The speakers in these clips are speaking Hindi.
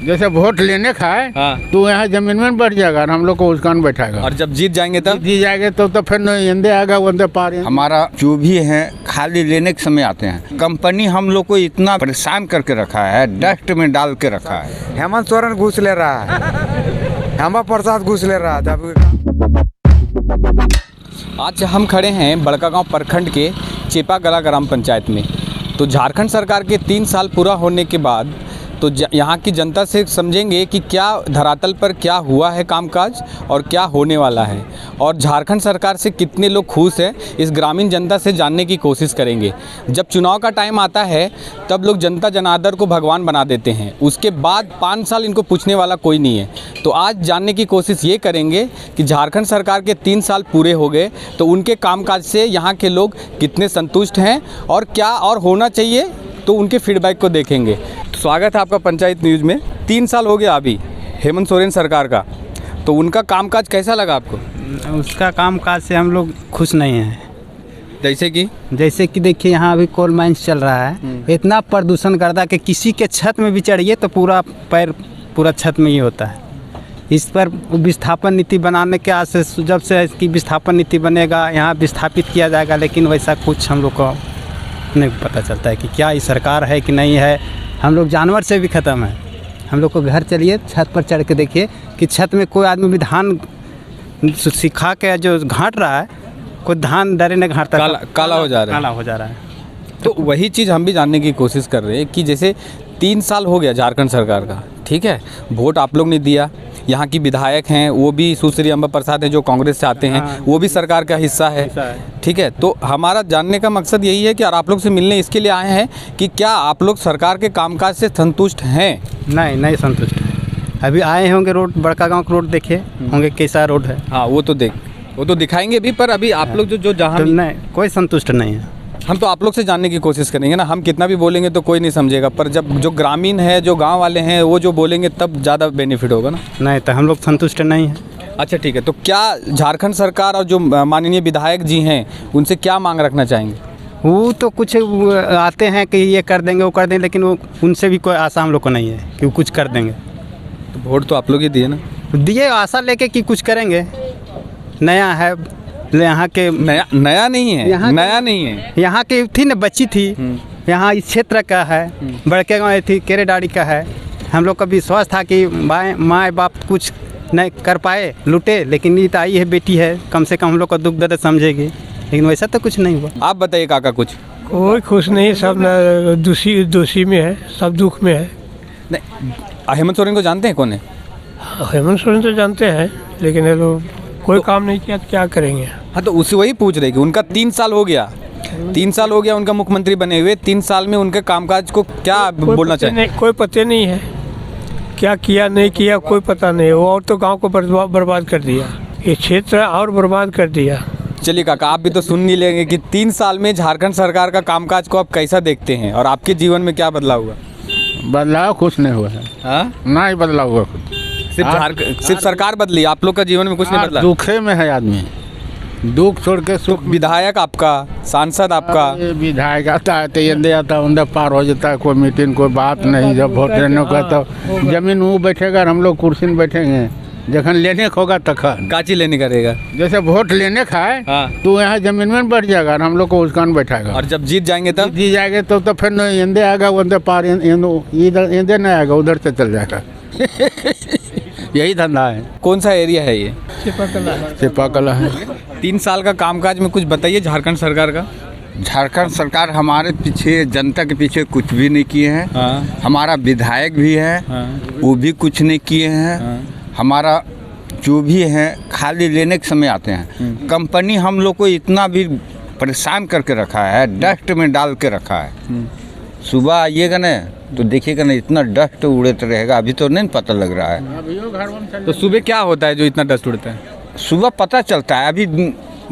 जैसे वोट लेने का है हाँ। तो यहाँ जमीन में बैठ जाएगा और हम लोग को उसकान बैठाएगा। और जब जीत जाएंगे तब जी जाएंगे तो फिर इंदे आएगा वंदे पार। हमारा जो भी है खाली लेने के समय आते हैं। कंपनी हम लोग को इतना परेशान करके रखा है, डस्ट में डाल के रखा है। हेमंत सोरेन घूस ले रहा है, हेमा प्रसाद घूस ले रहा था। आज हम खड़े हैं बड़कागांव प्रखंड के चेपागला ग्राम पंचायत में। तो झारखंड सरकार के 3 साल पूरा होने के बाद तो यहाँ की जनता से समझेंगे कि क्या धरातल पर क्या हुआ है कामकाज और क्या होने वाला है, और झारखंड सरकार से कितने लोग खुश हैं इस ग्रामीण जनता से जानने की कोशिश करेंगे। जब चुनाव का टाइम आता है तब लोग जनता जनार्दन को भगवान बना देते हैं, उसके बाद 5 साल इनको पूछने वाला कोई नहीं है। तो आज जानने की कोशिश ये करेंगे कि झारखंड सरकार के 3 साल पूरे हो गए तो उनके कामकाज से यहाँ के लोग कितने संतुष्ट हैं और क्या और होना चाहिए, तो उनके फीडबैक को देखेंगे। तो स्वागत है आपका पंचायत न्यूज़ में। 3 साल हो गया अभी हेमंत सोरेन सरकार का, तो उनका कामकाज कैसा लगा आपको? उसका कामकाज से हम लोग खुश नहीं हैं। जैसे कि देखिए यहाँ अभी कोल माइंस चल रहा है, इतना प्रदूषण करता है कि किसी के छत में भी चढ़िए तो पूरा पैर पूरा छत में ही होता है। इस पर विस्थापन नीति बनाने के आज से जब से इसकी विस्थापन नीति बनेगा यहाँ विस्थापित किया जाएगा, लेकिन वैसा कुछ हम लोग को नहीं पता चलता है कि क्या ये सरकार है कि नहीं है। हम लोग जानवर से भी ख़त्म है। हम लोग को घर चलिए छत पर चढ़ के देखिए कि छत में कोई आदमी भी धान सिखा के जो घाट रहा है, कोई धान डरे नहीं घाटता, काला हो जा रहा है। तो वही चीज़ हम भी जानने की कोशिश कर रहे हैं कि जैसे 3 साल हो गया झारखंड सरकार का, ठीक है, वोट आप लोग ने दिया, यहाँ की विधायक हैं वो भी सुश्री अम्बा प्रसाद हैं जो कांग्रेस से आते हैं, वो भी सरकार का हिस्सा है, ठीक है। तो हमारा जानने का मकसद यही है कि और आप लोग से मिलने इसके लिए आए हैं कि क्या आप लोग सरकार के कामकाज से संतुष्ट हैं? नहीं संतुष्ट है। अभी आए होंगे, रोड बड़कागांव का रोड देखे होंगे कैसा रोड है। हाँ वो तो दिखाएंगे भी, पर अभी आप लोग जो जहाँ तो नहीं, कोई संतुष्ट नहीं है। हम तो आप लोग से जानने की कोशिश करेंगे ना, हम कितना भी बोलेंगे तो कोई नहीं समझेगा, पर जब जो ग्रामीण है जो गांव वाले हैं वो जो बोलेंगे तब ज़्यादा बेनिफिट होगा ना। नहीं तो हम लोग संतुष्ट नहीं हैं। अच्छा ठीक है, तो क्या झारखंड सरकार और जो माननीय विधायक जी हैं उनसे क्या मांग रखना चाहेंगे? वो तो कुछ आते हैं कि ये कर देंगे वो कर देंगे, लेकिन वो उनसे भी कोई आशा हम लोग को नहीं है कि वो कुछ कर देंगे। तो वोट तो आप लोग ही दिए ना? दिए आशा लेके कि कुछ करेंगे। नया है यहाँ के, नया नहीं है, नया नहीं है। यहाँ की थी ना, बच्ची थी, यहाँ इस क्षेत्र का है, बड़के गाँव थी, केरेडाड़ी का है। हम लोग का विश्वास था कि माँ बाप कुछ नहीं कर पाए, लूटे, लेकिन ये तो आई है बेटी है, कम से कम हम लोग का दुख दर्द समझेगी, लेकिन वैसा तो कुछ नहीं हुआ। आप बताइए काका कुछ। कोई खुश नहीं, सब दोषी में है, सब दुख में है। नहीं, हेमंत सोरेन को जानते हैं कौन है? हेमंत सोरेन तो जानते हैं, लेकिन ये लोग कोई काम नहीं किया तो क्या करेंगे। हाँ तो उसे वही पूछ रहे कि उनका 3 साल हो गया, 3 साल हो गया उनका मुख्यमंत्री बने हुए, 3 साल में उनके कामकाज को क्या बोलना चाहिए? कोई पता नहीं है क्या किया नहीं किया, कोई पता नहीं। वो और तो गांव को बर्बाद कर दिया, ये क्षेत्र और बर्बाद कर दिया। चलिए काका, आप भी तो सुन नहीं लेंगे कि 3 साल में झारखंड सरकार का कामकाज को आप कैसा देखते हैं और आपके जीवन में क्या बदलाव हुआ? बदलाव कुछ नहीं हुआ है। हाँ नहीं बदलाव हुआ कुछ, सिर्फ सरकार बदली, आप लोग का जीवन में कुछ नहीं बदला। दुखे में है आदमी, दुख छोड़ के सुख। विधायक आपका, सांसद आपका, विधायक आता है तो ये आता है उधर पार हो जाता है, कोई मीटिंग कोई बात नहीं। जब वोट लेने का तो जमीन वो बैठेगा, हम लोग कुर्सी में बैठेंगे, जखन लेने का होगा तखन काची लेने करेगा। जैसे वोट लेने का है तो यहाँ जमीन में बैठ जाएगा और हम लोग को उसकान बैठाएगा। और जब जीत जाएंगे तब जीत जाएंगे तो फिर इंदे आएगा उधर पार, इधर इंदे नहीं आएगा, उधर से चल जाएगा। यही धंधा है। कौन सा एरिया है ये? चेपाकला है। 3 साल का कामकाज में कुछ बताइए झारखंड सरकार का। झारखंड सरकार हमारे पीछे, जनता के पीछे कुछ भी नहीं किए हैं। हमारा विधायक भी है, वो भी कुछ नहीं किए हैं। हमारा जो भी है खाली लेने के समय आते हैं। कंपनी हम लोग को इतना भी परेशान करके रखा है, डस्ट में डाल के रखा है। सुबह आइएगा ना तो देखिएगा ना, इतना डस्ट उड़ते रहेगा। अभी तो नहीं पता लग रहा है। तो सुबह क्या होता है जो इतना डस्ट उड़ता है? सुबह पता चलता है, अभी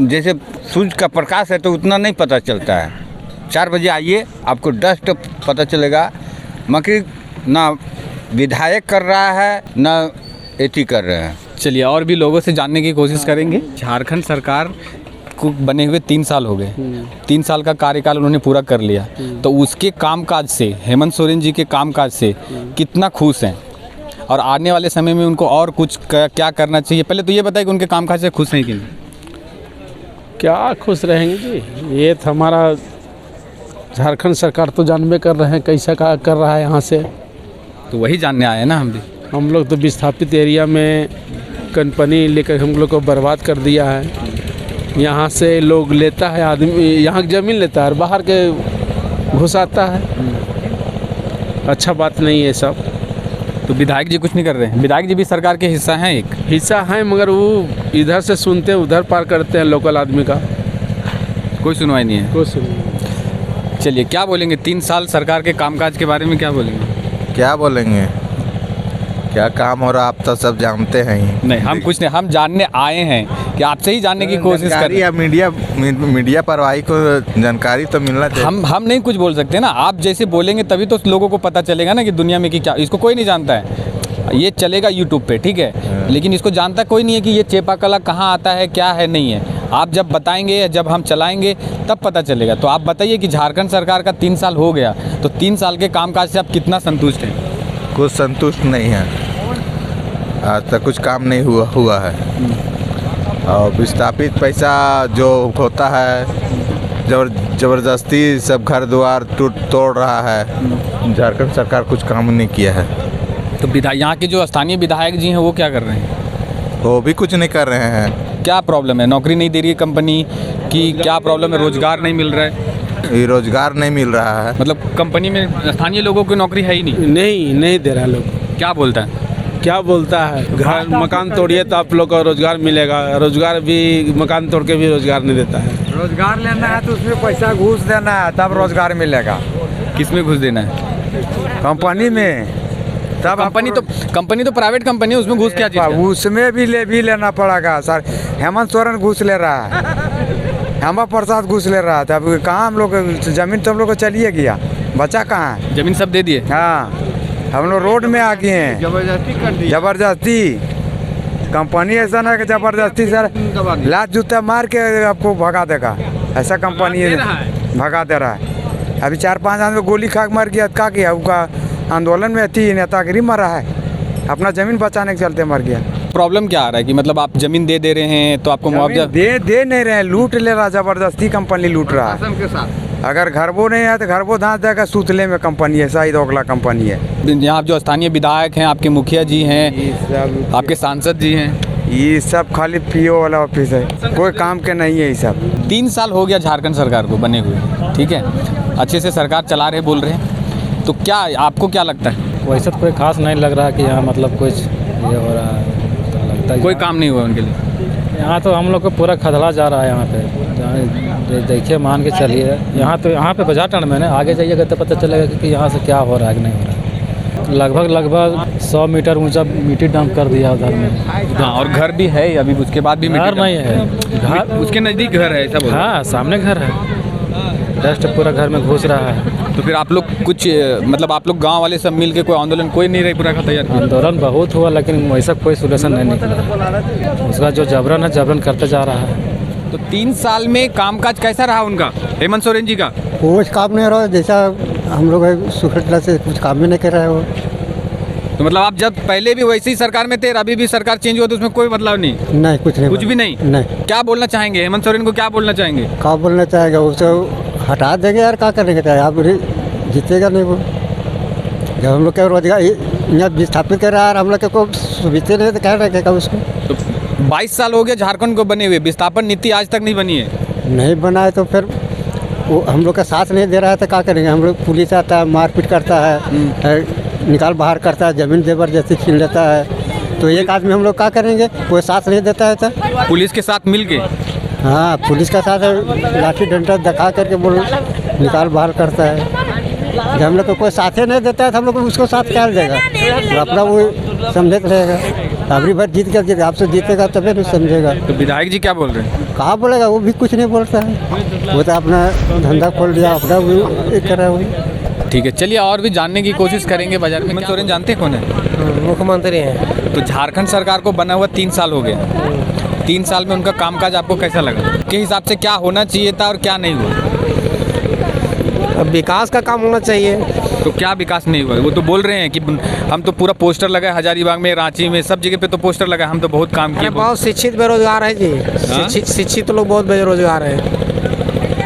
जैसे सूरज का प्रकाश है तो उतना नहीं पता चलता है। 4 बजे आइए, आपको डस्ट पता चलेगा। मगर ना विधायक कर रहा है ना एटी कर रहे हैं। चलिए और भी लोगों से जानने की कोशिश करेंगे। झारखंड सरकार को बने हुए 3 साल हो गए, 3 साल का कार्यकाल उन्होंने पूरा कर लिया, तो उसके कामकाज से, हेमंत सोरेन जी के कामकाज से कितना खुश हैं? और आने वाले समय में उनको और कुछ क्या करना चाहिए? पहले तो ये बताइए कि उनके कामकाज से खुश हैं कि नहीं? क्या खुश रहेंगे जी, ये तो हमारा झारखंड सरकार तो जानबे कर रहे हैं कैसा का कर रहा है यहाँ से। तो वही जानने आए हैं ना हम भी। हम लोग तो विस्थापित एरिया में कंपनी लेकर हम लोग को बर्बाद कर दिया है। यहाँ से लोग लेता है आदमी, यहाँ की ज़मीन लेता है और बाहर के घुसाता है। अच्छा बात नहीं है सब। तो विधायक जी कुछ नहीं कर रहे हैं? विधायक जी भी सरकार के हिस्सा हैं, एक हिस्सा है, मगर वो इधर से सुनते हैं उधर पार करते हैं लोकल आदमी का। कोई सुनवाई नहीं है। कुछ चलिए, क्या बोलेंगे 3 साल सरकार के कामकाज के बारे में क्या बोलेंगे? क्या बोलेंगे, क्या काम हो रहा आप तो सब जानते हैं ही। नहीं, हम कुछ नहीं, हम जानने आए हैं कि आपसे ही जानने की कोशिश कर रहे हैं। मीडिया परवाही को जानकारी तो मिलना चाहिए। हम नहीं कुछ बोल सकते ना, आप जैसे बोलेंगे तभी तो लोगों को पता चलेगा ना कि दुनिया में कि क्या। इसको कोई नहीं जानता है, ये चलेगा यूट्यूब पे, ठीक है, लेकिन इसको जानता कोई नहीं है कि ये चेपाकला कहाँ आता है, क्या है, नहीं है। आप जब बताएंगे या जब हम चलाएंगे तब पता चलेगा। तो आप बताइए कि झारखंड सरकार का 3 साल हो गया, तो 3 साल के कामकाज से आप कितना संतुष्ट हैं? कुछ संतुष्ट नहीं है, आज तक कुछ काम नहीं हुआ है। और विस्थापित पैसा जो होता है जबरदस्ती सब घर द्वार तोड़ रहा है। झारखंड सरकार कुछ काम नहीं किया है। तो यहाँ के जो स्थानीय विधायक जी हैं वो क्या कर रहे हैं? वो भी कुछ नहीं कर रहे हैं। क्या प्रॉब्लम है? नौकरी नहीं दे रही है कंपनी की? क्या प्रॉब्लम है? रोजगार नहीं मिल रहा है? ये रोजगार नहीं मिल रहा है, मतलब कंपनी में स्थानीय लोगों को नौकरी है ही नहीं दे रहा लोग। क्या बोलता है? क्या बोलता है, घर मकान तोड़िए तो आप लोग को रोजगार मिलेगा। रोजगार भी मकान तोड़ के भी रोजगार नहीं देता है। रोजगार लेना है तो उसमें पैसा घूस देना है तब रोजगार मिलेगा। किस में घुस देना है? कंपनी में। तब कंपनी तो प्राइवेट कंपनी है, उसमें घुस क्या चीज़ है? उसमें भी लेना पड़ेगा सर। हेमंत सोरेन घूस ले रहा है, हेमा प्रसाद घूस ले रहा था। अब कहाँ हम लोग जमीन तो हम लोग को चलिए गया, बचा कहाँ है? जमीन सब दे दिए। हाँ, हम लोग रोड में आ गए हैं। जबरदस्ती कंपनी ऐसा ना कि जबरदस्ती सर लात जूता मार के आपको भगा देगा, ऐसा कंपनी भगा दे रहा है। अभी 4-5 आदमी गोली खा मर गया, क्या किया? उसका आंदोलन में थी, नेतागिरी मर रहा है, अपना जमीन बचाने के चलते मर गया। प्रॉब्लम क्या आ रहा है कि मतलब आप जमीन दे रहे हैं तो आपको मुआवजा दे नहीं रहे हैं, लूट ले रहा, जबरदस्ती कंपनी लूट रहा है। अगर घर वो नहीं है तो घर वो धांस देगा, सूतले में कंपनी है, शाहिद ओखला कंपनी है। यहाँ जो स्थानीय विधायक हैं, आपके मुखिया जी हैं, आपके सांसद जी हैं, ये सब खाली पीओ वाला ऑफिस है, कोई काम के नहीं है ये सब। 3 साल हो गया झारखंड सरकार को बने हुए, ठीक है, अच्छे से सरकार चला रहे बोल रहे हैं, तो क्या आपको क्या लगता है? वैसे तो कोई खास नहीं लग रहा कि यहाँ मतलब कुछ ये हो रहा है, तो लगता है कोई काम नहीं हुआ उनके लिए। यहाँ तो हम लोग को पूरा खदड़ा जा रहा है। यहाँ पे देखिए, मान के चलिए, यहाँ पे बाजार टाउन में ना आगे जाइएगा तो पता चलेगा कि यहाँ से क्या हो रहा है कि नहीं हो रहा है। लगभग 100 मीटर ऊंचा मिट्टी डंप कर दिया उधर में। हाँ, और घर भी है अभी, उसके बाद भी घर नहीं है, घर उसके नज़दीक घर है ऐसा बोल? हाँ, सामने घर है, डस्ट पूरा घर में घुस रहा है। तो फिर आप लोग कुछ मतलब आप लोग गांव वाले सब मिल के कोई आंदोलन कोई नहीं रही पूरा का तैयार? आंदोलन बहुत हुआ लेकिन वैसा कोई सोल्यूशन नहीं निकला। उसका जो जबरन है जबरन करते जा रहा है। तो 3 साल में कामकाज कैसा रहा उनका, हेमंत सोरेन जी का? कुछ काम नहीं हो रहा, जैसा हम लोग सुखटला से कुछ काम भी नहीं कर रहे हो। तो मतलब आप जब पहले भी वैसी ही सरकार में थे, अभी भी सरकार चेंज हुआ तो उसमें कोई बदलाव नहीं? नहीं, कुछ भी नहीं। क्या बोलना चाहेंगे हेमंत सोरेन को, क्या बोलना चाहेंगे? क्या बोलना चाहेगा, उसे हटा देंगे यार, क्या करेंगे? चाहे आप जीतेगा नहीं वो। जब हम लोग के रोजगार यहाँ विस्थापित कर रहा है, हम लोग के को सुविधा नहीं तो क्या रखेगा उसको। तो 22 साल हो गया झारखंड को बने हुए, विस्थापन नीति आज तक नहीं बनी है। नहीं बना है तो फिर वो हम लोग का साथ नहीं दे रहा है तो क्या करेंगे? हम लोग पुलिस आता है, मारपीट करता है, निकाल बाहर करता है, जमीन जबरदस्ती छीन लेता है, तो एक आदमी हम लोग क्या करेंगे? कोई साथ नहीं देता है तो पुलिस के साथ मिल के? हाँ, पुलिस का साथ लाठी डंडा दिखा करके बोल निकाल बाहर करता है। जब हम लोग को कोई साथ ही नहीं देता है तो हम लोग उसको साथ क्या देगा? तो अपना वो समझे रहेगा। अगली बार जीत कर आपसे जीतेगा तभी नहीं समझेगा। तो विधायक जी क्या बोल रहे हैं? कहाँ बोलेगा, वो भी कुछ नहीं बोलता है, वो तो अपना धंधा खोल दिया, अपना वो कर रहा है। ठीक है, चलिए और भी जानने की कोशिश करेंगे बाजार में। हेमंत सोरेन जानते कौन है? मुख्यमंत्री हैं। तो झारखंड सरकार को बना हुआ 3 साल हो गया, 3 साल में उनका कामकाज आपको कैसा लगा? के हिसाब से क्या होना चाहिए था और क्या नहीं हुआ? अब विकास का काम होना चाहिए। तो क्या विकास नहीं हुआ? वो तो बोल रहे हैं कि हम तो पूरा पोस्टर लगाए हजारीबाग में, रांची में, सब जगह पे तो पोस्टर लगाए, हम तो बहुत काम किए। बहुत शिक्षित बेरोजगार है जी, शिक्षित लोग बहुत बेरोजगार है।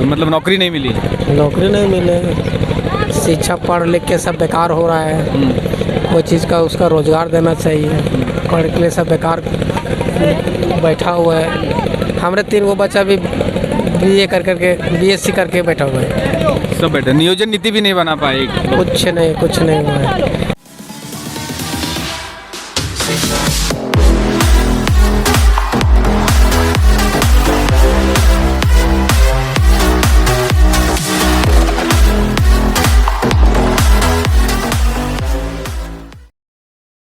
मतलब नौकरी नहीं मिली? नौकरी नहीं मिले, शिक्षा पढ़ लिख के सब बेकार हो रहा है। कोई चीज़ का उसका रोजगार देना चाहिए। पढ़ के लिए सब बेकार बैठा हुआ है। हमारे 3 गो बच्चा भी BA कर करके BSc करके बैठा हुआ है। सब बैठे, नियोजन नीति भी नहीं बना पाए? कुछ नहीं हुआ है।